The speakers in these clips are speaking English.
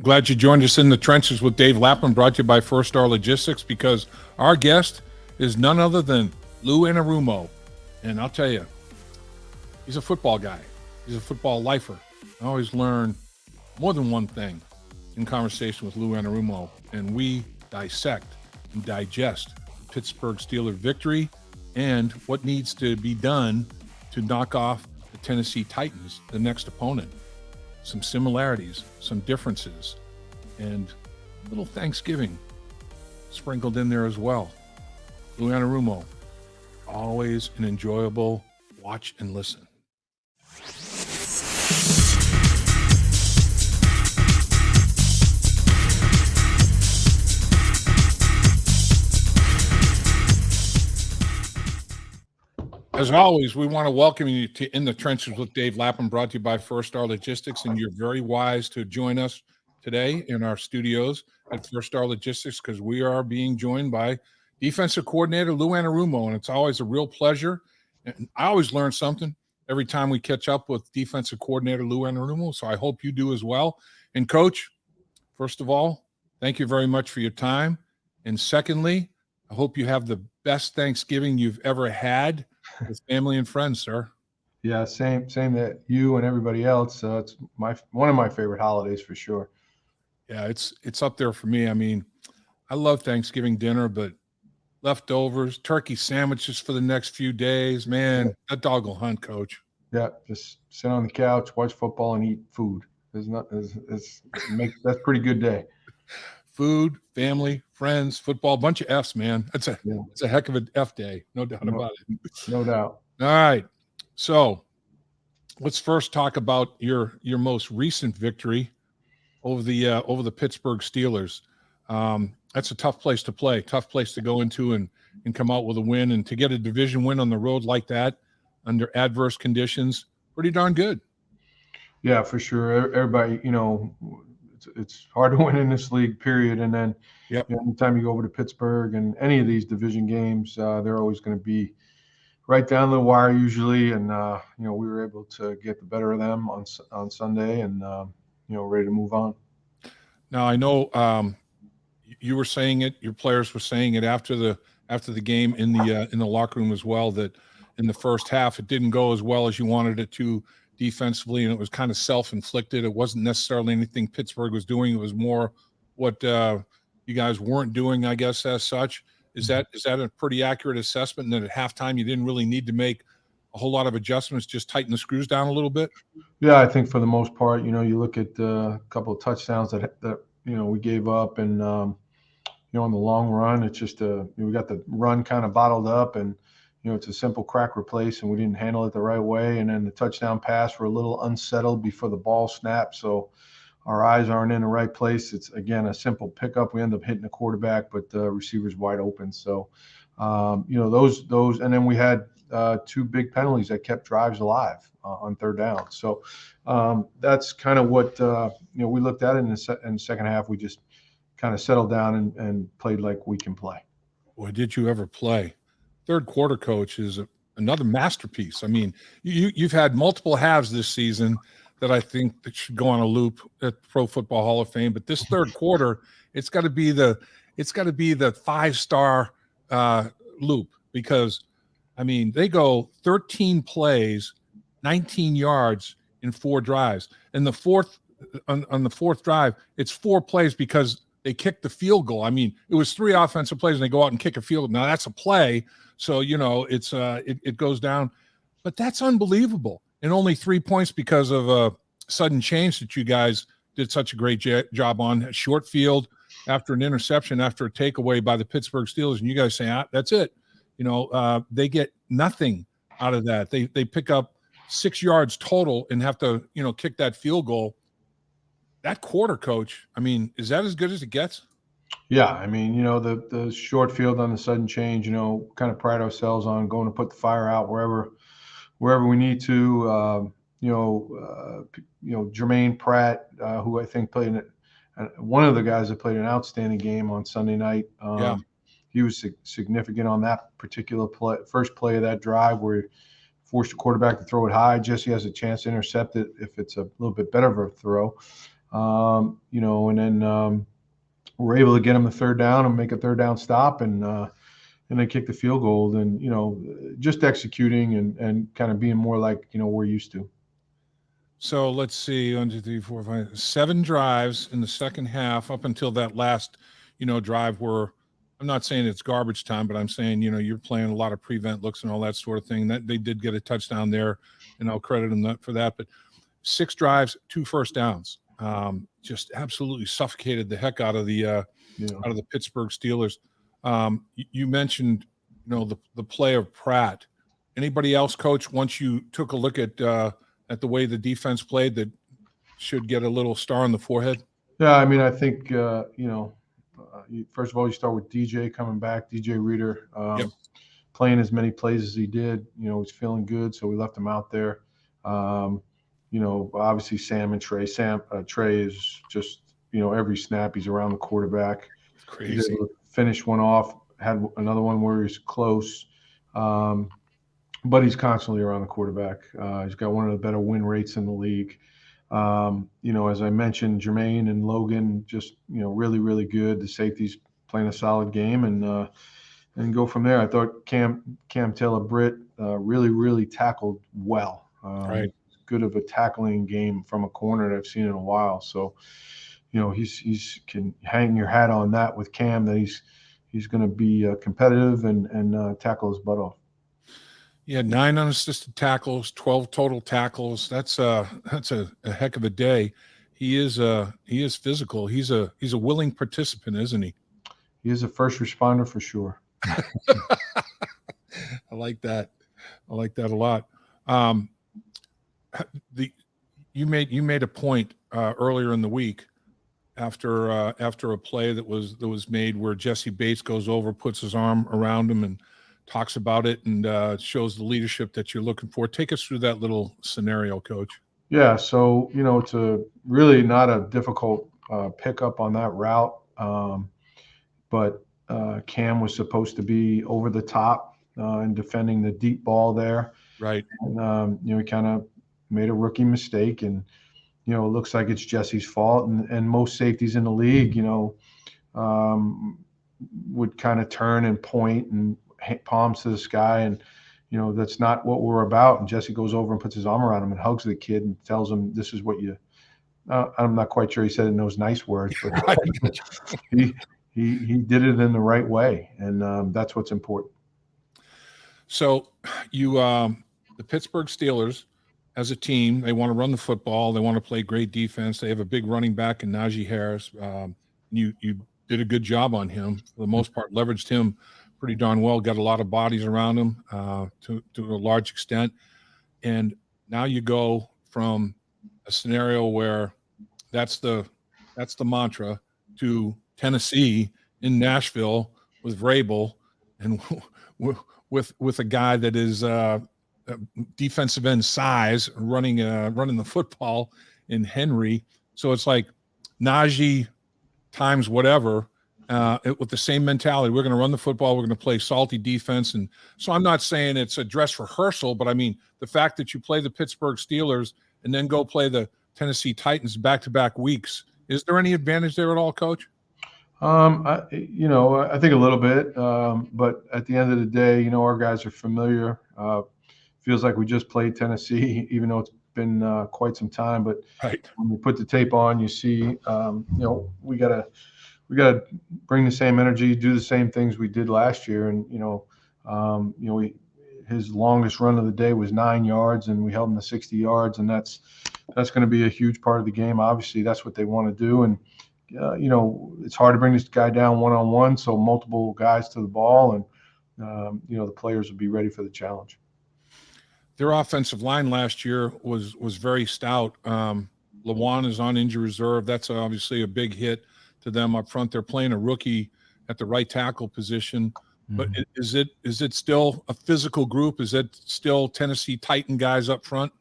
glad you joined us in the trenches with Dave Lapham, brought to you by First Star Logistics, because our guest is none other than Lou Anarumo. And I'll tell you, he's a football guy. He's a football lifer. I always learn more than one thing in conversation with Lou Anarumo, and we dissect and digest the Pittsburgh Steelers victory and what needs to be done to knock off the Tennessee Titans, the next opponent. Some similarities, some differences, and a little Thanksgiving sprinkled in there as well. Lou Anarumo, always an enjoyable watch and listen. As always, we want to welcome you to In the Trenches with Dave Lapham, brought to you by First Star Logistics, and you're very wise to join us today in our studios at First Star Logistics, because we are being joined by defensive coordinator Lou Anarumo, and it's always a real pleasure. And I always learn something every time we catch up with defensive coordinator Lou Anarumo, so I hope you do as well. And Coach, first of all, thank you very much for your time. And secondly, I hope you have the best Thanksgiving you've ever had with family and friends, sir. Yeah, same that you and everybody else. It's one of my favorite holidays for sure. Yeah, it's up there for me. I mean, I love Thanksgiving dinner, but leftovers, turkey sandwiches for the next few days, man, that dog will hunt, Coach. Yeah, just sit on the couch, watch football, and eat food. That's a pretty good day. Food, family, friends, football, bunch of F's, man. It's a heck of an F day, no doubt about it. No doubt. All right, so let's first talk about your most recent victory over the Pittsburgh Steelers. That's a tough place to play, tough place to go into and come out with a win, and to get a division win on the road like that under adverse conditions, pretty darn good. Yeah, for sure. Everybody, it's hard to win in this league, period. And then anytime you go over to Pittsburgh and any of these division games, they're always going to be right down the wire usually. And, we were able to get the better of them on Sunday and, ready to move on. Now, I know you were saying it, your players were saying it after the game in the locker room as well, that in the first half it didn't go as well as you wanted it to defensively, and it was kind of self-inflicted. It wasn't necessarily anything Pittsburgh was doing. It was more what you guys weren't doing, I guess, as such. Is that a pretty accurate assessment, and that at halftime you didn't really need to make a whole lot of adjustments, just tighten the screws down a little bit? Yeah, I think for the most part, you look at a couple of touchdowns that we gave up, and in the long run, it's just we got the run kind of bottled up, and it's a simple crack replace, and we didn't handle it the right way. And then the touchdown pass, we're a little unsettled before the ball snapped, so our eyes aren't in the right place. It's, again, a simple pickup. We end up hitting the quarterback, but the receiver's wide open. So, those, and then we had two big penalties that kept drives alive on third down. So that's kind of what we looked at in the second half. We just kind of settled down and played like we can play. Boy, did you ever play. Third quarter, Coach, is another masterpiece. I mean, you've had multiple halves this season that I think that should go on a loop at Pro Football Hall of Fame. But this third quarter, it's got to be the 5-star loop, because I mean, they go 13 plays, 19 yards in 4 drives. And the fourth on the fourth drive, it's 4 plays because they kicked the field goal. I mean, it was 3 offensive plays and they go out and kick a field goal. Now that's a play. So, it's it goes down, but that's unbelievable. And only 3 points because of a sudden change that you guys did such a great job on. A short field after an interception, after a takeaway by the Pittsburgh Steelers. And you guys say, that's it. They get nothing out of that. They pick up 6 yards total and have to, kick that field goal. That quarter, Coach, I mean, is that as good as it gets? Yeah, I mean, the short field on the sudden change, kind of pride ourselves on going to put the fire out wherever we need to. Jermaine Pratt, who I think played one of the guys that played an outstanding game on Sunday night. He was significant on that particular first play of that drive, where he forced the quarterback to throw it high. Jesse has a chance to intercept it if it's a little bit better of a throw. And then we're able to get them the third down and make a third down stop, and they kick the field goal. And just executing and kind of being more like we're used to. So let's see, 1, 2, 3, 4, 5, 7 drives in the second half up until that last, drive where I'm not saying it's garbage time, but I'm saying, you're playing a lot of prevent looks and all that sort of thing. That they did get a touchdown there, and I'll credit them for that. But 6 drives, 2 first downs, just absolutely suffocated the heck out of the Pittsburgh Steelers. You mentioned, the play of Pratt. Anybody else, Coach? Once you took a look at the way the defense played, that should get a little star on the forehead? Yeah, I mean, I think first of all, you start with DJ coming back, DJ Reader, playing as many plays as he did. He's feeling good, so we left him out there. Obviously Sam and Trey. Trey is just every snap he's around the quarterback. It's crazy. He's able to finish one off. Had another one where he's close. But he's constantly around the quarterback. He's got one of the better win rates in the league. As I mentioned, Jermaine and Logan just, really, really good. The safeties playing a solid game and go from there. I thought Cam Taylor-Britt really, really tackled well. Right. Good of a tackling game from a corner that I've seen in a while. So, he's can hang your hat on that with Cam, that he's going to be competitive and tackle his butt off. Yeah, 9 unassisted tackles, 12 total tackles. That's a heck of a day. He is physical. He's a willing participant, isn't he? He is a first responder for sure. I like that. I like that a lot. You made a point earlier in the week after a play that was made where Jesse Bates goes over, puts his arm around him, and talks about it and shows the leadership that you're looking for. Take us through that little scenario, Coach. Yeah, so it's a really not a difficult pickup on that route, but Cam was supposed to be over the top and defending the deep ball there. Right. And he kind of made a rookie mistake, and it looks like it's Jesse's fault. And most safeties in the league, would kind of turn and point and palms to the sky, and that's not what we're about. And Jesse goes over and puts his arm around him and hugs the kid and tells him, "This is what you." I'm not quite sure he said it in those nice words, but he did it in the right way, and that's what's important. So the Pittsburgh Steelers, as a team, they want to run the football. They want to play great defense. They have a big running back in Najee Harris. You did a good job on him for the most part. Leveraged him pretty darn well. Got a lot of bodies around him to a large extent. And now you go from a scenario where that's the mantra to Tennessee in Nashville with Vrabel and with a guy that is defensive end size running the football in Henry. So it's like Najee times whatever. With the same mentality, we're going to run the football. We're going to play salty defense. And so I'm not saying it's a dress rehearsal, but I mean, the fact that you play the Pittsburgh Steelers and then go play the Tennessee Titans back-to-back weeks, is there any advantage there at all, Coach? I think a little bit, but at the end of the day, our guys are familiar. Feels like we just played Tennessee, even though it's been quite some time. But right. When you put the tape on, you see, we gotta bring the same energy, do the same things we did last year. And his longest run of the day was 9 yards, and we held him to 60 yards, and that's going to be a huge part of the game. Obviously, that's what they want to do, and it's hard to bring this guy down one-on-one, so multiple guys to the ball, and the players will be ready for the challenge. Their offensive line last year was very stout. Lawan is on injury reserve. That's obviously a big hit to them up front. They're playing a rookie at the right tackle position. But is it still a physical group? Is it still Tennessee Titan guys up front?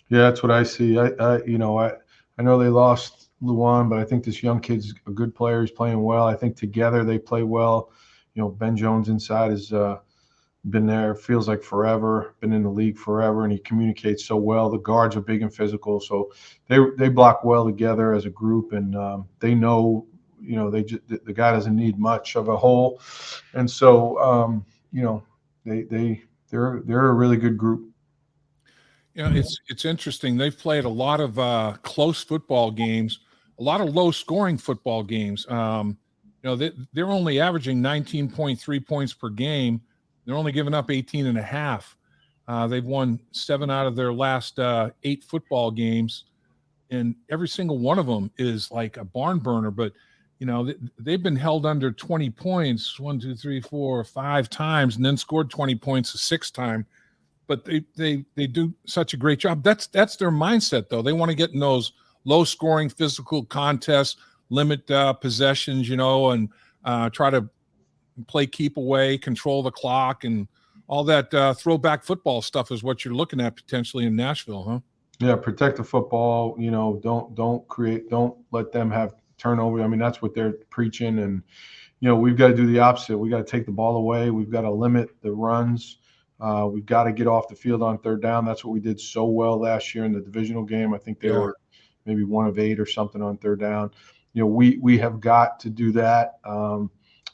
Yeah, that's what I see. I know they lost Luan, but I think this young kid's a good player. He's playing well. I think together they play well. Ben Jones inside is been there, feels like forever, been in the league forever, and he communicates so well. The guards are big and physical, so they block well together as a group, and they know, the guy doesn't need much of a hole, and so they're a really good group. Yeah, it's interesting. They've played a lot of close football games, a lot of low-scoring football games. They're only averaging 19.3 points per game. They're only giving up 18 and a half. They've won 7 out of their last 8 football games, and every single one of them is like a barn burner. But they've been held under 20 points 1, 2, 3, 4, 5 times, and then scored 20 points a 6th time. But they do such a great job. That's their mindset, though. They want to get in those low-scoring physical contests, limit possessions, and try to play keep away, control the clock, and all that throwback football stuff is what you're looking at potentially in Nashville, huh? Yeah, protect the football. Don't let them have turnover. I mean, that's what they're preaching, and we've got to do the opposite. We got to take the ball away. We've got to limit the runs. We've got to get off the field on 3rd down. That's what we did so well last year in the divisional game. I think they were maybe 1 of 8 or something on 3rd down. We have got to do that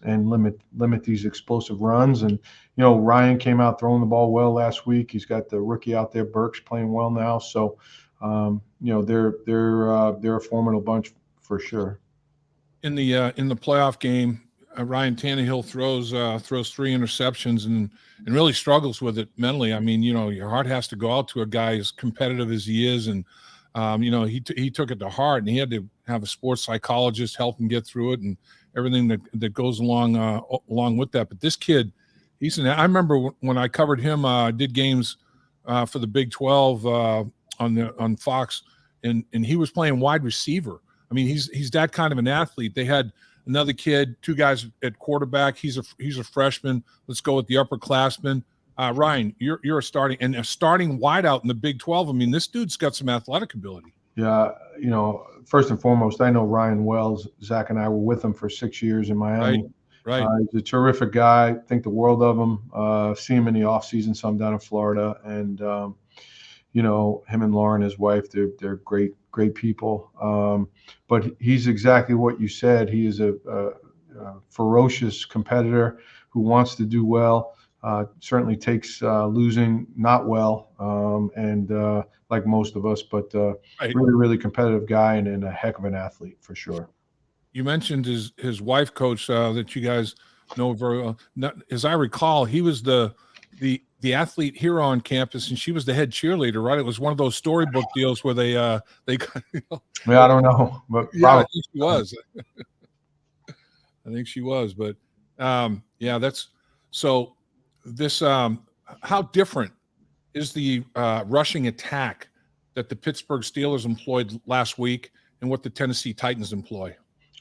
and limit these explosive runs. And Ryan came out throwing the ball well last week. He's got the rookie out there, Burks, playing well now. So they're a formidable bunch for sure. In the playoff game, Ryan Tannehill throws 3 interceptions and really struggles with it mentally. I mean, your heart has to go out to a guy as competitive as he is, and he took it to heart, and he had to have a sports psychologist help him get through it and everything that goes along with that. But this kid, I remember when I covered him, did games for the Big 12 on Fox, and he was playing wide receiver. I mean, he's that kind of an athlete. They had another kid, 2 guys at quarterback. He's a freshman. Let's go with the upperclassman. Ryan, you're a starting wideout in the Big 12. I mean, this dude's got some athletic ability. Yeah, first and foremost, I know Ryan Wells. Zach and I were with him for 6 years in Miami. Right. He's a terrific guy. Think the world of him. See him in the off season, some down in Florida, and him and Lauren, his wife, they're great people. But he's exactly what you said. He is a ferocious competitor who wants to do well. Certainly takes losing not well, and like most of us, but really, really competitive guy and a heck of an athlete for sure. You mentioned his wife, Coach, that you guys know very well. As I recall, he was the athlete here on campus, and she was the head cheerleader, right? It was one of those storybook deals where they Yeah, I don't know, but yeah, I think she was. I think she was, but that's so. This how different is the rushing attack that the Pittsburgh Steelers employed last week and what the Tennessee Titans employ?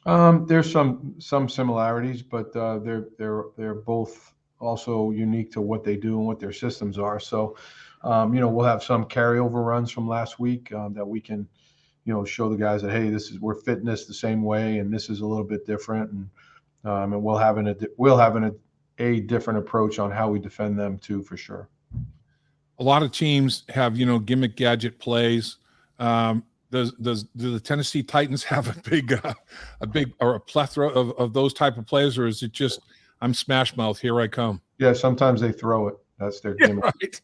There's some similarities, but they're both also unique to what they do and what their systems are. So, we'll have some carryover runs from last week that we can, show the guys that, hey, we're fitting this the same way, and this is a little bit different, and we'll have a different approach on how we defend them too, for sure. A lot of teams have, gimmick gadget plays. Do the Tennessee Titans have a big or a plethora of those type of plays, or is it just I'm smash mouth, here I come? Yeah, sometimes they throw it. That's their gimmick. Right.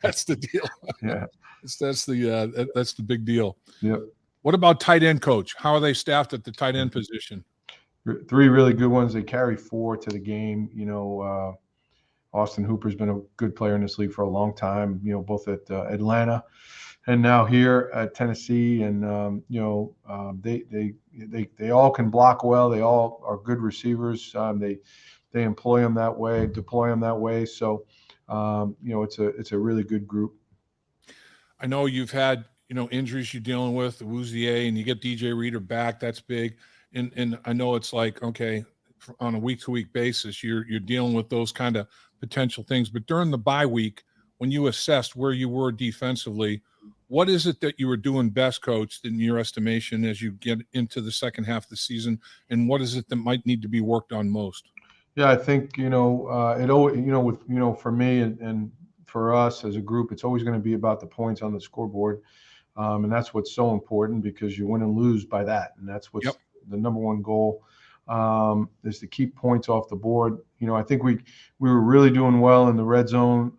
That's the deal. Yeah, that's the big deal. Yep. What about tight end, Coach? How are they staffed at the tight end position? 3 really good ones. They carry 4 to the game. Austin Hooper's been a good player in this league for a long time, both at Atlanta and now here at Tennessee. And, they all can block well. They all are good receivers. They employ them that way, deploy them that way. So, it's a really good group. I know you've had, injuries you're dealing with, the Wouzier, and you get DJ Reader back. That's big. And I know it's like, okay, on a week-to-week basis, you're dealing with those kind of potential things. But during the bye week, when you assessed where you were defensively, what is it that you were doing best, Coach, in your estimation, as you get into the second half of the season? And what is it that might need to be worked on most? Yeah, I think, it always, for me and for us as a group, it's always going to be about the points on the scoreboard. And that's what's so important, because you win and lose by that. And that's what's Yep. the number one goal, is to keep points off the board. I think we were really doing well in the red zone.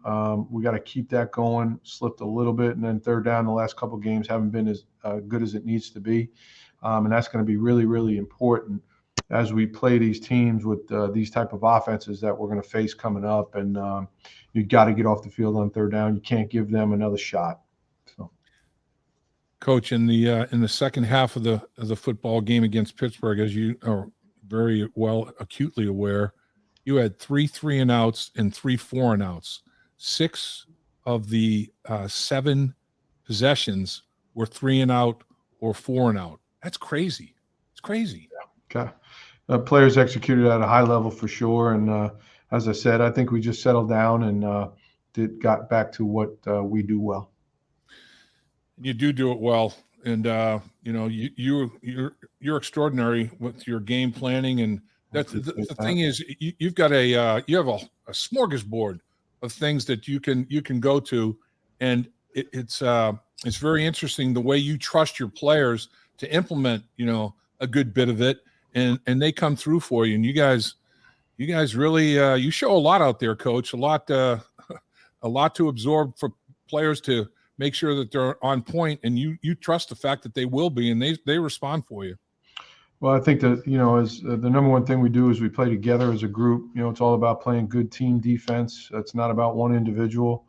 We got to keep that going. Slipped a little bit, and then third down the last couple of games haven't been as good as it needs to be. And that's going to be really, really important as we play these teams with these type of offenses that we're going to face coming up. And you got to get off the field on third down. You can't give them another shot. So, Coach, in the second half of the football game against Pittsburgh, as you are very well acutely aware, you had 3 3-and-outs and 3 4-and-outs. 6 of the 7 possessions were 3-and-out or 4-and-out. That's crazy. It's crazy. Okay. Players executed at a high level for sure. And as I said, I think we just settled down and got back to what we do well. You do it well. And, you're extraordinary with your game planning. And that's the thing is, you've got you have a smorgasbord of things that you can go to. And it's very interesting the way you trust your players to implement, a good bit of it. And they come through for you. And you guys really you show a lot out there, Coach. A lot to absorb for players to make sure that they're on point, and you trust the fact that they will be, and they respond for you. Well, I think that as the number one thing we do is we play together as a group. It's all about playing good team defense. It's not about one individual,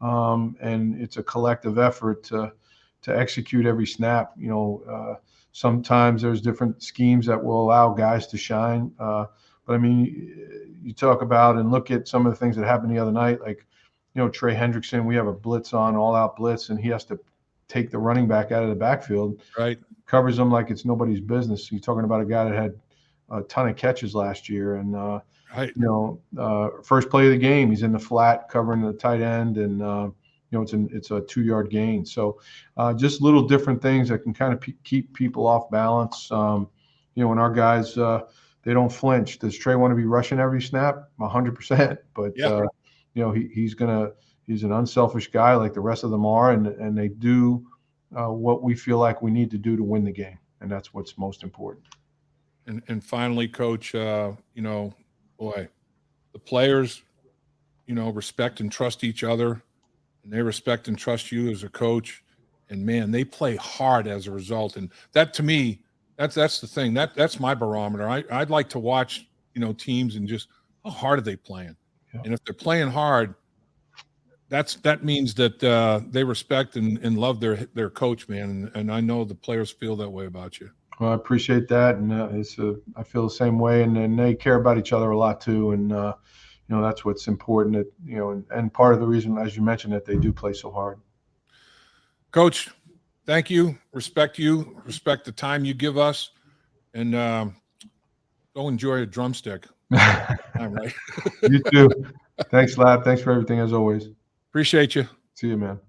and it's a collective effort to execute every snap. Sometimes there's different schemes that will allow guys to shine. But I mean, you talk about and look at some of the things that happened the other night, like, Trey Hendrickson, we have a blitz on, all out blitz, and he has to take the running back out of the backfield. Right. Covers him like it's nobody's business. You're talking about a guy that had a ton of catches last year. And, right. First play of the game, he's in the flat covering the tight end, and, it's a 2-yard gain. So just little different things that can kind of keep people off balance. And our guys, they don't flinch. Does Trey want to be rushing every snap? 100%. But, yeah. He's an unselfish guy like the rest of them are. And they do what we feel like we need to do to win the game. And that's what's most important. And finally, Coach, the players, respect and trust each other. And they respect and trust you as a coach, and man, they play hard as a result. And that, to me, that's the thing. That's my barometer. I'd like to watch, teams and just how hard are they playing? Yeah. And if they're playing hard, that means that they respect and love their coach, man. And I know the players feel that way about you. Well, I appreciate that, and I feel the same way. And they care about each other a lot too. And that's what's important. That and part of the reason, as you mentioned, that they do play so hard. Coach, thank you. Respect you. Respect the time you give us, and go enjoy a drumstick. I'm right. You too. Thanks, Lab. Thanks for everything as always. Appreciate you. See you, man.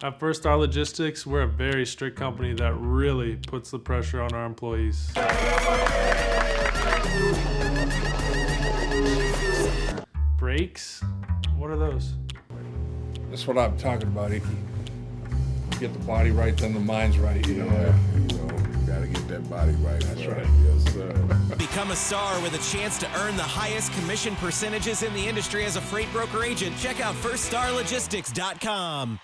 At First Star Logistics, we're a very strict company that really puts the pressure on our employees. Breaks? What are those? That's what I'm talking about, Icky. Get the body right, then the mind's right. Gotta get that body right. That's right. Yes, sir. Become a star with a chance to earn the highest commission percentages in the industry as a freight broker agent. Check out firststarlogistics.com.